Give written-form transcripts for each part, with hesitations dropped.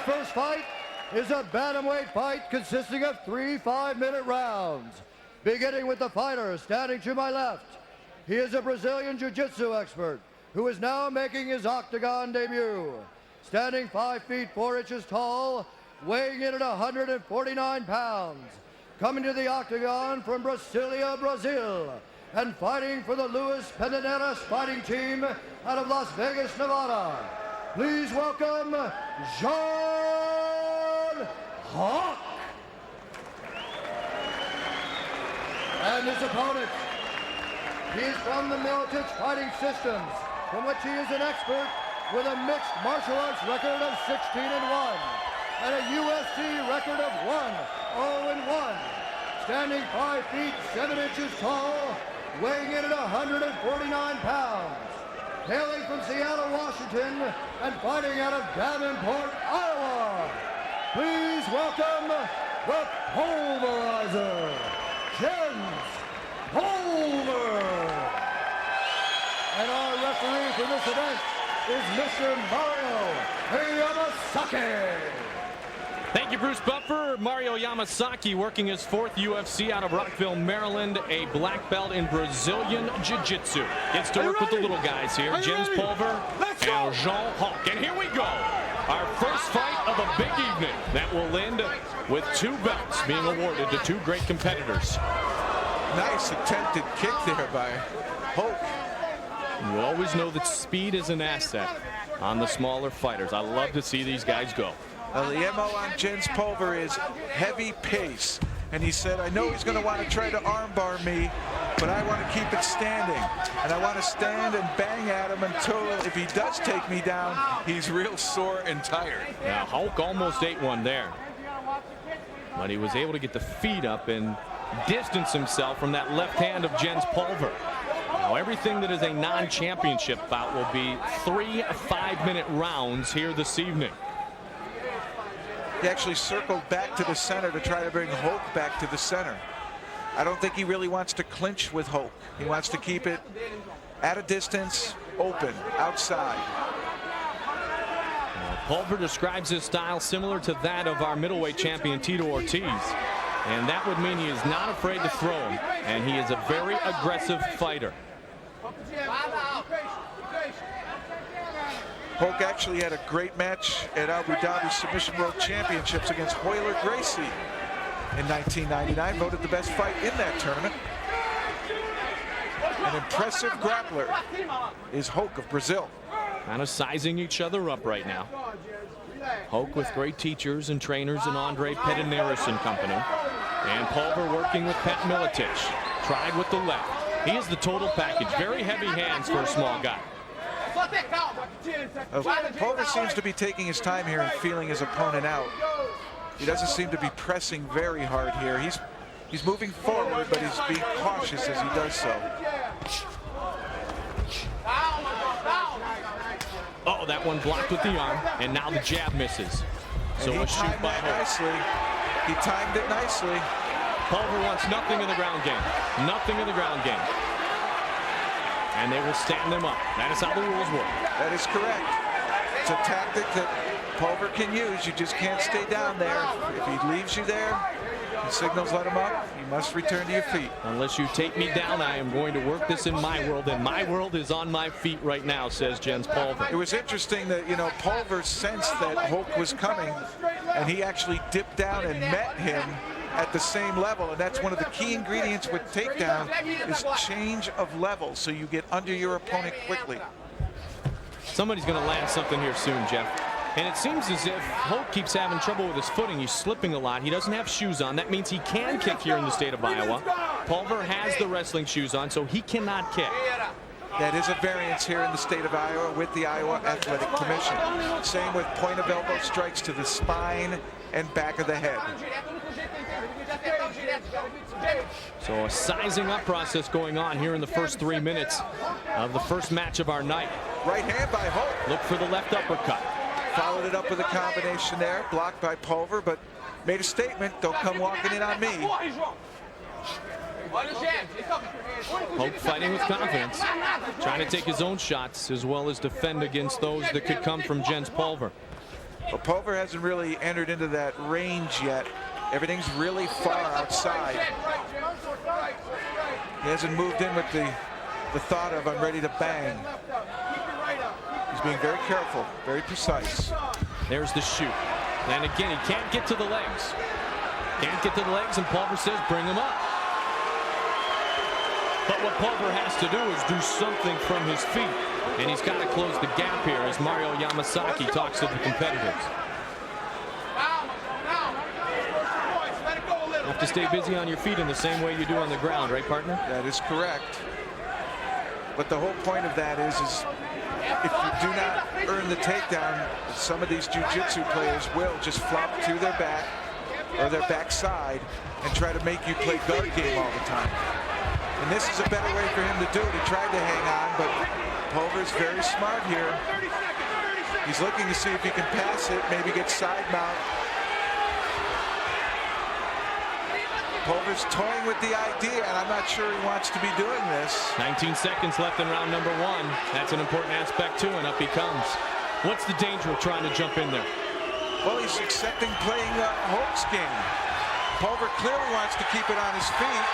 first fight is a bantamweight fight consisting of 3 5-minute rounds. Beginning with the fighter standing to my left. He is a Brazilian Jiu-Jitsu expert who is now making his octagon debut. Standing 5 feet 4 inches tall, weighing in at 149 pounds. Coming to the octagon from Brasilia, Brazil, and fighting for the Luis Pederneiras fighting team out of Las Vegas, Nevada. Please welcome Joao Roque. And his opponent. He is from the Militich Fighting Systems, from which he is an expert with a mixed martial arts record of 16-1 and a UFC record of 1-0-1. Standing 5 feet 7 inches tall, weighing in at 149 pounds. Hailing from Seattle, Washington, and fighting out of Davenport, Iowa. Please welcome the Pulverizer, Jens Pulver. And our referee for this event is Mr. Mario Yamasaki. Thank you, Bruce Buffer. Mario Yamasaki working his 4th UFC out of Rockville, Maryland, a black belt in Brazilian Jiu-Jitsu. Gets to work with the little guys here, Jens Pulver and Joao Roque. And here we go. Our first fight of a big evening that will end with 2 belts being awarded to 2 great competitors. Nice attempted kick there by Roque. You always know that speed is an asset on the smaller fighters. I love to see these guys go. The MO on Jens Pulver is heavy pace. And he said, I know he's going to want to try to armbar me, but I want to keep it standing. And I want to stand and bang at him until, if he does take me down, he's real sore and tired. Now, Roque almost ate one there. But he was able to get the feet up and distance himself from that left hand of Jens Pulver. Now, everything that is a non-championship bout will be 3 5-minute rounds here this evening. He actually circled back to the center to try to bring Roque back to the center. I don't think he really wants to clinch with Roque. He wants to keep it at a distance, open, outside. Pulver describes his style similar to that of our middleweight champion Tito Ortiz. And that would mean he is not afraid to throw him. And he is a very aggressive fighter. Roque actually had a great match at Abu Dhabi Submission World Championships against Royler Gracie in 1999. Voted the best fight in that tournament. An impressive grappler is Roque of Brazil. Kind of sizing each other up right now. Roque with great teachers and trainers in Andre Pederneiras and company. And Pulver working with Pat Militich. Tried with the left. He is the total package. Very heavy hands for a small guy. Pulver seems to be taking his time here and feeling his opponent out. He doesn't seem to be pressing very hard here. He's moving forward, but he's being cautious as he does so. Oh, that one blocked with the arm, and now the jab misses. So a shoot by Roque. He timed it nicely. Pulver wants nothing in the ground game. Nothing in the ground game. And they will stand them up. That is how the rules work. That is correct. It's a tactic that Pulver can use. You just can't stay down there. If he leaves you there, the signals let him up. You must return to your feet. Unless you take me down, I am going to work this in my world, and my world is on my feet right now, says Jens Pulver. It was interesting that, Pulver sensed that Roque was coming, and he actually dipped down and met him at the same level, and that's one of the key ingredients with takedown is change of level, so you get under your opponent quickly. Somebody's going to land something here soon, Jeff. And it seems as if Roque keeps having trouble with his footing. He's slipping a lot. He doesn't have shoes on. That means he can kick here in the state of Iowa. Pulver has the wrestling shoes on, so he cannot kick. That is a variance here in the state of Iowa with the Iowa Athletic Commission. Same with point of elbow strikes to the spine and back of the head. So a sizing up process going on here in the first 3 minutes of the first match of our night. Right hand by Roque. Look for the left uppercut. Followed it up with a combination there, blocked by Pulver, but made a statement, don't come walking in on me. Roque fighting with confidence, trying to take his own shots as well as defend against those that could come from Jens Pulver. Well, Pulver hasn't really entered into that range yet. Everything's really far outside. He hasn't moved in with the thought of, I'm ready to bang. He's being very careful, very precise. There's the shoot. And again, he can't get to the legs. Can't get to the legs, and Pulver says, bring him up. But what Pulver has to do is do something from his feet. And he's got to close the gap here as Mario Yamasaki talks to the competitors. You have to stay busy on your feet in the same way you do on the ground, right, partner? That is correct. But the whole point of that is if you do not earn the takedown, some of these jiu-jitsu players will just flop to their back or their backside and try to make you play guard game all the time. And this is a better way for him to do it. He tried to hang on, but Pulver's very smart here. He's looking to see if he can pass it, maybe get side mount. Pulver's toying with the idea, and I'm not sure he wants to be doing this. 19 seconds left in round number 1. That's an important aspect too, and up he comes. What's the danger of trying to jump in there? Well, he's accepting playing Hope's game. Pulver clearly wants to keep it on his feet.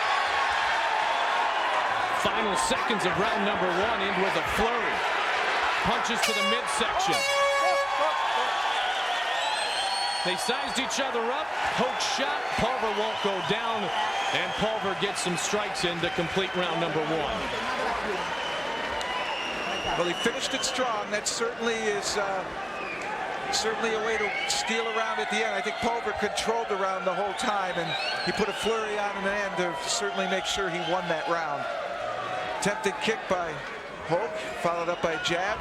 Final seconds of round number 1, in with a flurry. Punches to the midsection. They sized each other up. Hoke shot. Pulver won't go down. And Pulver gets some strikes in to complete round number 1. Well, he finished it strong. That certainly is certainly a way to steal around at the end. I think Pulver controlled the round the whole time, and he put a flurry on in the end to certainly make sure he won that round. Attempted kick by Hoke, followed up by a jab.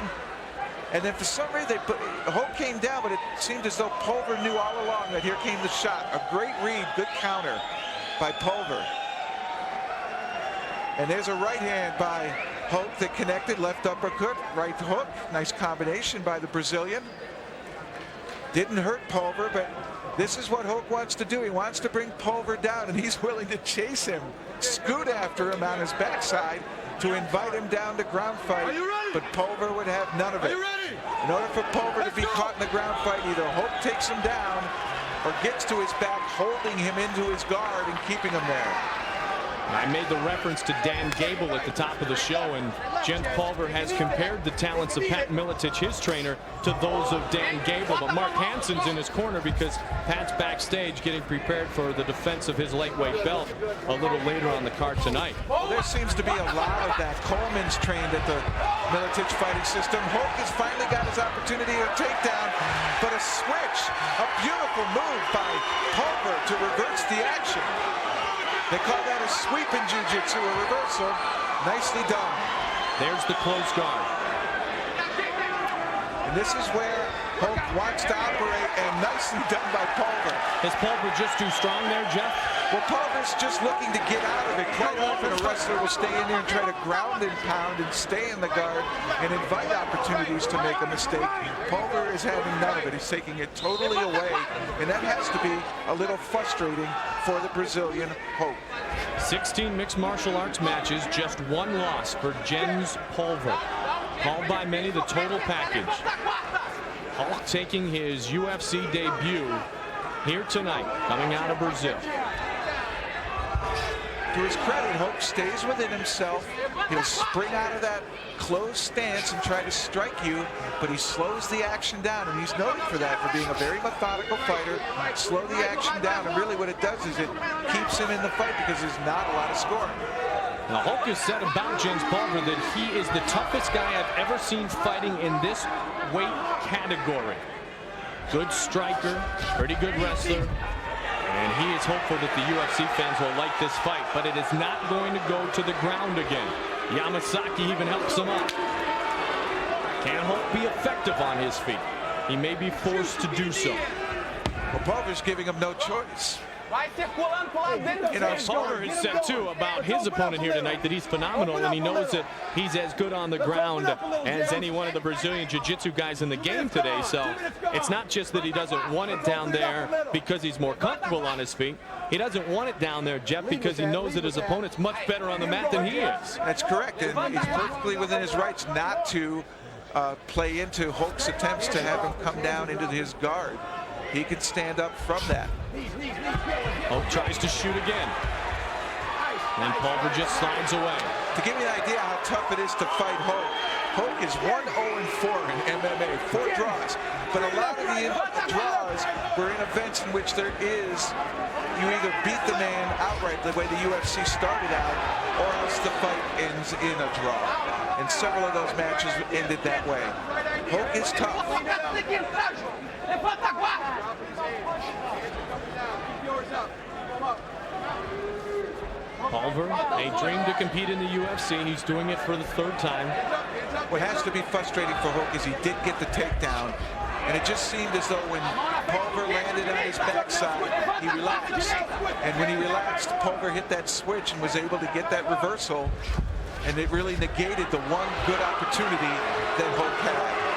And then for some reason, Hope came down, but it seemed as though Pulver knew all along that here came the shot. A great read, good counter by Pulver. And there's a right hand by Hope that connected, left uppercut, right hook. Nice combination by the Brazilian. Didn't hurt Pulver, but this is what Hope wants to do. He wants to bring Pulver down, and he's willing to chase him, scoot after him on his backside to invite him down to ground fight. But Pulver would have none of it. In order for Pulver to be caught in the ground fight, either Hope takes him down or gets to his back, holding him into his guard and keeping him there. I made the reference to Dan Gable at the top of the show, and Jens Pulver has compared the talents of Pat Miletich, his trainer, to those of Dan Gable. But Mark Hansen's in his corner because Pat's backstage getting prepared for the defense of his lightweight belt a little later on the card tonight. Well, there seems to be a lot of that. Coleman's trained at the Miletich fighting system. Hope has finally got his opportunity to take down, but a switch, a beautiful move by Pulver to reverse the action. They call that a sweep in jiu-jitsu, a reversal. Nicely done. There's the close guard. And this is where Hope wants to operate, and nicely done by Pulver. Is Pulver just too strong there, Jeff? Well, Pulver's just looking to get out of it. Quite often a wrestler will stay in there and try to ground and pound and stay in the guard and invite opportunities to make a mistake. Pulver is having none of it. He's taking it totally away, and that has to be a little frustrating for the Brazilian Hope. 16 mixed martial arts matches, just 1 loss for Jens Pulver. Called by many the total package. Hulk taking his UFC debut here tonight, coming out of Brazil. To his credit, Hope stays within himself. He'll spring out of that closed stance and try to strike you, but he slows the action down, and he's noted for that, for being a very methodical fighter. Slow the action down, and really what it does is it keeps him in the fight because there's not a lot of scoring. Now, Hulk has said about Jens Pulver that he is the toughest guy I've ever seen fighting in this weight category. Good striker, pretty good wrestler, and he is hopeful that the UFC fans will like this fight, but it is not going to go to the ground again. Yamasaki even helps him up. Can Hulk be effective on his feet? He may be forced to do so. Well, Pulver's giving him no choice. You know, Pulver has said too about his opponent here tonight that he's phenomenal, and he knows that he's as good on the ground as any one of the Brazilian jiu-jitsu guys in the game today. So it's not just that he doesn't want it down there because he's more comfortable on his feet. He doesn't want it down there, Jeff, because he knows that his opponent's much better on the mat than he is. That's correct, and he's perfectly within his rights not to play into Hulk's attempts to have him come down into his guard. He can stand up from that. Hulk tries to shoot again. And Pulver just slides away. To give you an idea how tough it is to fight Hulk, Hulk is 1-0-4 in MMA, 4 draws. But a lot of the draws were in events in which there is, you either beat the man outright the way the UFC started out, or else the fight ends in a draw. And several of those matches ended that way. Hulk is tough. Pulver, a dream to compete in the UFC. He's doing it for the 3rd time. What has to be frustrating for Hulk is he did get the takedown, and it just seemed as though when Pulver landed on his backside, he relaxed. And when he relaxed, Pulver hit that switch and was able to get that reversal, and it really negated the one good opportunity that Hulk had.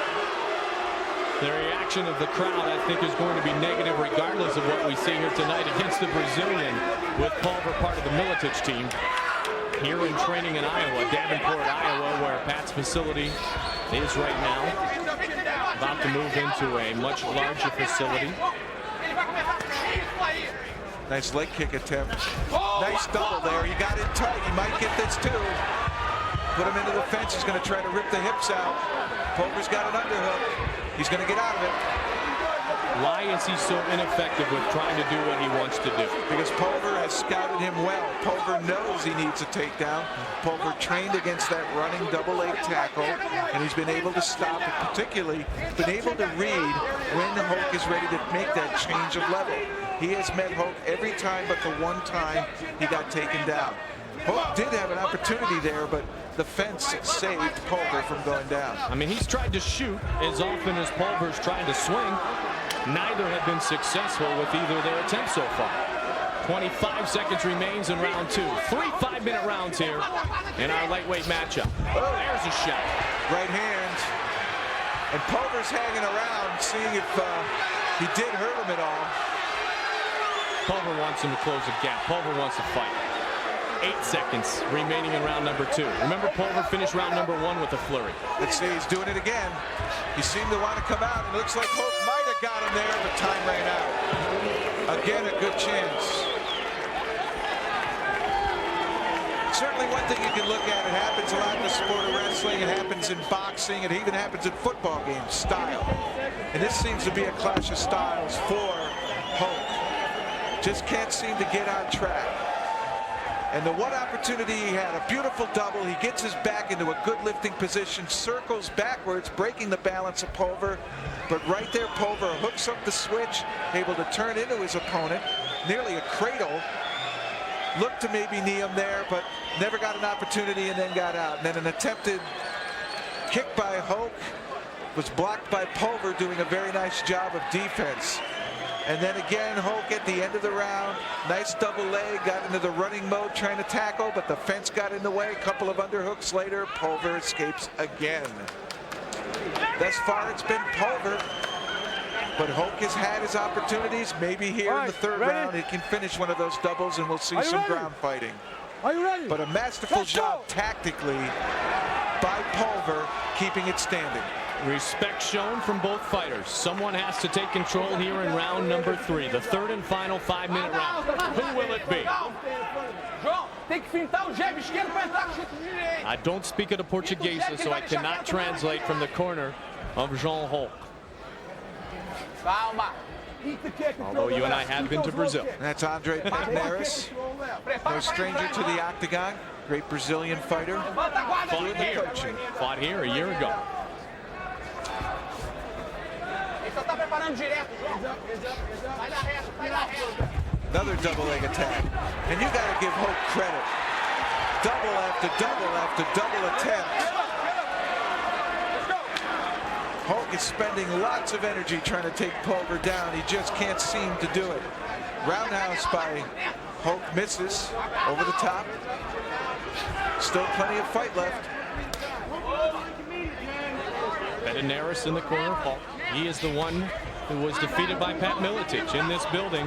The reaction of the crowd, I think, is going to be negative regardless of what we see here tonight against the Brazilian, with Pulver part of the Miletich team here in training in Iowa, Davenport, Iowa, where Pat's facility is right now. About to move into a much larger facility. Nice leg kick attempt. Nice double there. He got in tight. He might get this too. Put him into the fence. He's going to try to rip the hips out. Pulver's got an underhook. He's going to get out of it. Why is he so ineffective with trying to do what he wants to do? Because Pulver has scouted him well. Pulver knows he needs a takedown. Pulver trained against that running double leg tackle, and he's been able to stop it, particularly been able to read when Hulk is ready to make that change of level. He has met Hulk every time but the one time he got taken down. Hulk did have an opportunity there, but the fence saved Pulver from going down. I mean, he's tried to shoot as often as Pulver's tried to swing. Neither have been successful with either of their attempts so far. 25 seconds remains in round 2. 3 5-minute rounds here in our lightweight matchup. Oh, there's a shot. Right hand. And Pulver's hanging around, seeing if he did hurt him at all. Pulver wants him to close the gap. Pulver wants to fight. 8 seconds remaining in round number 2. Remember, Pulver finished round number 1 with a flurry. Let's see, he's doing it again. He seemed to want to come out. It looks like Hulk might have got him there, but time ran out. Again, a good chance. Certainly one thing you can look at, it happens a lot in the sport of wrestling, it happens in boxing, it even happens in football games, style. And this seems to be a clash of styles for Hulk. Just can't seem to get on track. And the one opportunity he had, a beautiful double. He gets his back into a good lifting position, circles backwards, breaking the balance of Pulver. But right there, Pulver hooks up the switch, able to turn into his opponent. Nearly a cradle. Looked to maybe knee him there, but never got an opportunity and then got out. And then an attempted kick by Hulk was blocked by Pulver, doing a very nice job of defense. And then again, Hulk at the end of the round, nice double leg, got into the running mode trying to tackle, but the fence got in the way. A couple of underhooks later, Pulver escapes again. Thus far, it's been Pulver, but Hulk has had his opportunities. Maybe here in the 3rd round, he can finish one of those doubles and we'll see some ground fighting. Are you ready? But a masterful job tactically by Pulver, keeping it standing. Respect shown from both fighters. Someone has to take control here in round number 3, the 3rd and final 5-minute round. Who will it be? I don't speak of the Portuguese, so I cannot translate from the corner of Jean Hulk. Although you and I have been to Brazil. That's Andre Pederneiras, no stranger to the octagon, great Brazilian fighter. Fought here a year ago. Another double leg attack. And you got to give Hulk credit. Double after double after double attempt. Hulk is spending lots of energy trying to take Pulver down. He just can't seem to do it. Roundhouse by Hulk misses over the top. Still plenty of fight left. Pederneiras in the corner of Hulk. He is the one who was defeated by Pat Miletich in this building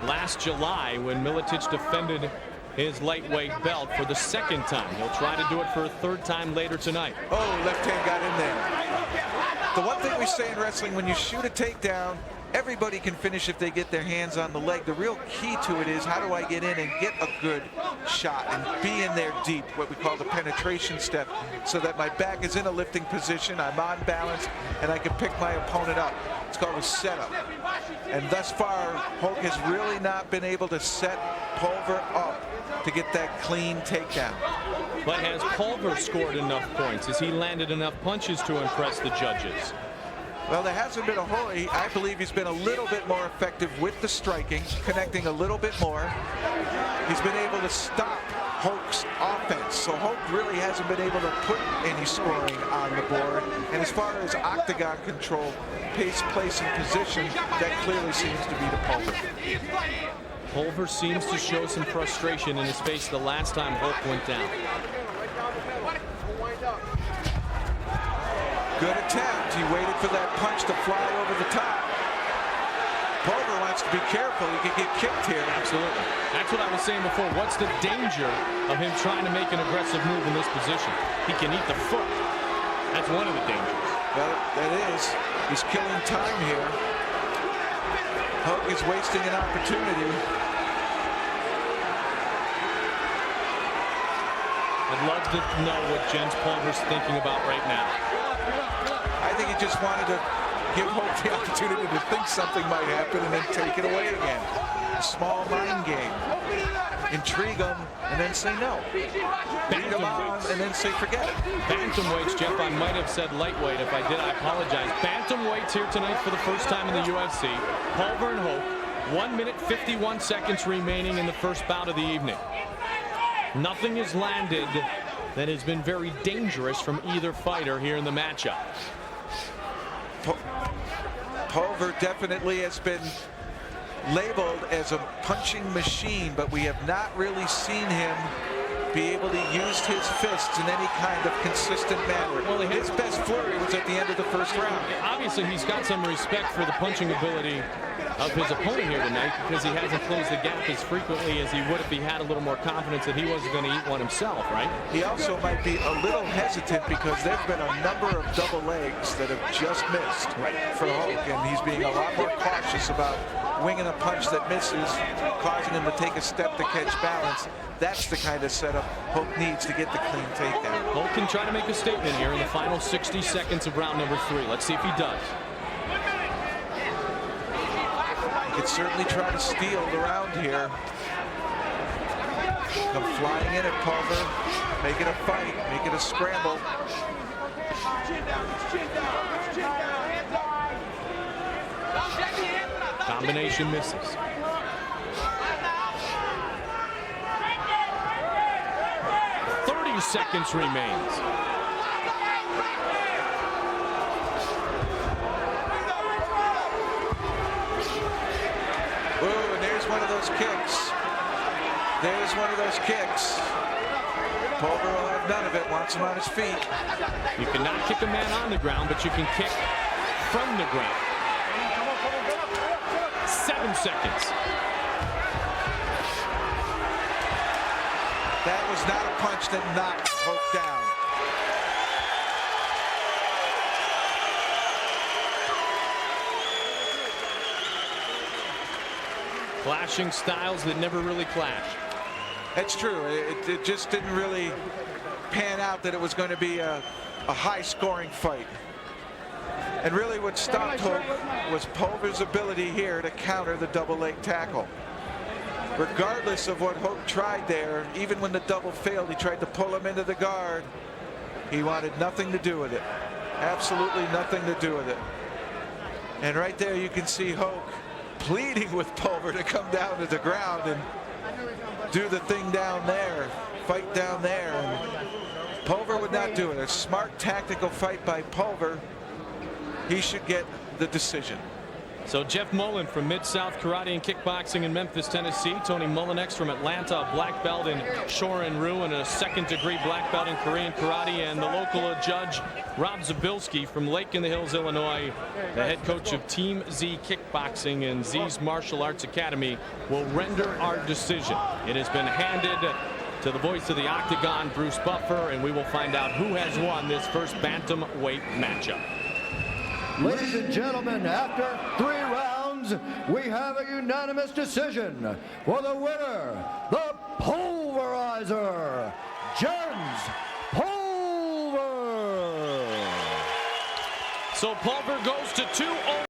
last July when Miletich defended his lightweight belt for the 2nd time. He'll try to do it for a 3rd time later tonight. Oh, left hand got in there. The one thing we say in wrestling, when you shoot a takedown, everybody can finish if they get their hands on the leg. The real key to it is, how do I get in and get a good shot and be in there deep, what we call the penetration step, so that my back is in a lifting position, I'm on balance, and I can pick my opponent up. It's called a setup. And thus far, Hulk has really not been able to set Pulver up to get that clean takedown. But has Pulver scored enough points? Has he landed enough punches to impress the judges? Well, there hasn't been a whole. I believe he's been a little bit more effective with the striking, connecting a little bit more. He's been able to stop Hulk's offense, so Hulk really hasn't been able to put any scoring on the board. And as far as octagon control, pace, place, and position, that clearly seems to be to Pulver. Pulver seems to show some frustration in his face the last time Hulk went down. Good attempt. He waited for that punch to fly over the top. Pulver wants to be careful. He could get kicked here. Absolutely. That's what I was saying before. What's the danger of him trying to make an aggressive move in this position? He can eat the foot. That's one of the dangers. Well, that is. He's killing time here. Hulk is wasting an opportunity. I'd love to know what Jens Pulver's thinking about right now. I think he just wanted to give Hulk the opportunity to think something might happen and then take it away again. A small mind game. Intrigue him and then say no. Beat him on and then say forget it. Bantamweights, Jeff, I might have said lightweight. If I did, I apologize. Bantamweights here tonight for the first time in the UFC. Pulver and Hulk, 1 minute 51 seconds remaining in the first bout of the evening. Nothing has landed that has been very dangerous from either fighter here in the matchup. Pulver definitely has been labeled as a punching machine, but we have not really seen him be able to use his fists in any kind of consistent manner. Well, his best flurry was at the end of the first round. Obviously, he's got some respect for the punching ability of his opponent here tonight, because he hasn't closed the gap as frequently as he would if he had a little more confidence that he wasn't going to eat one himself, right? He also might be a little hesitant because there have been a number of double legs that have just missed for Hulk, and he's being a lot more cautious about winging a punch that misses, causing him to take a step to catch balance. That's the kind of setup Hulk needs to get the clean takedown. Hulk can try to make a statement here in the final 60 seconds of round number 3. Let's see if he does. He could certainly try to steal the round here. Come flying in at Pulver, make it a fight, make it a scramble. Combination misses. Seconds remains. Ooh, and there's one of those kicks. There's one of those kicks. Pulver will have none of it, wants him on his feet. You cannot kick a man on the ground, but you can kick from the ground. 7 seconds. That was not a punch that knocked Hulk down. Clashing styles that never really clashed. That's true. It just didn't really pan out that it was going to be a high-scoring fight. And really what stopped Hulk was Pulver's ability here to counter the double leg tackle. Regardless of what Hulk tried there, even when the double failed, he tried to pull him into the guard. He wanted nothing to do with it. Absolutely nothing to do with it. And right there you can see Hulk pleading with Pulver to come down to the ground and do the thing down there, fight down there. And Pulver would not do it. A smart tactical fight by Pulver. He should get the decision. So Jeff Mullen from Mid-South Karate and Kickboxing in Memphis, Tennessee. Tony Mullinex from Atlanta, a black belt in Shorin-Ryu and a second-degree black belt in Korean Karate. And the local judge, Rob Zabilski from Lake in the Hills, Illinois, the head coach of Team Z Kickboxing and Z's Martial Arts Academy, will render our decision. It has been handed to the voice of the Octagon, Bruce Buffer, and we will find out who has won this first bantamweight matchup. Ladies and gentlemen, after 3 rounds, we have a unanimous decision for the winner, the Pulverizer, Jens Pulver. So Pulver goes to 2-0.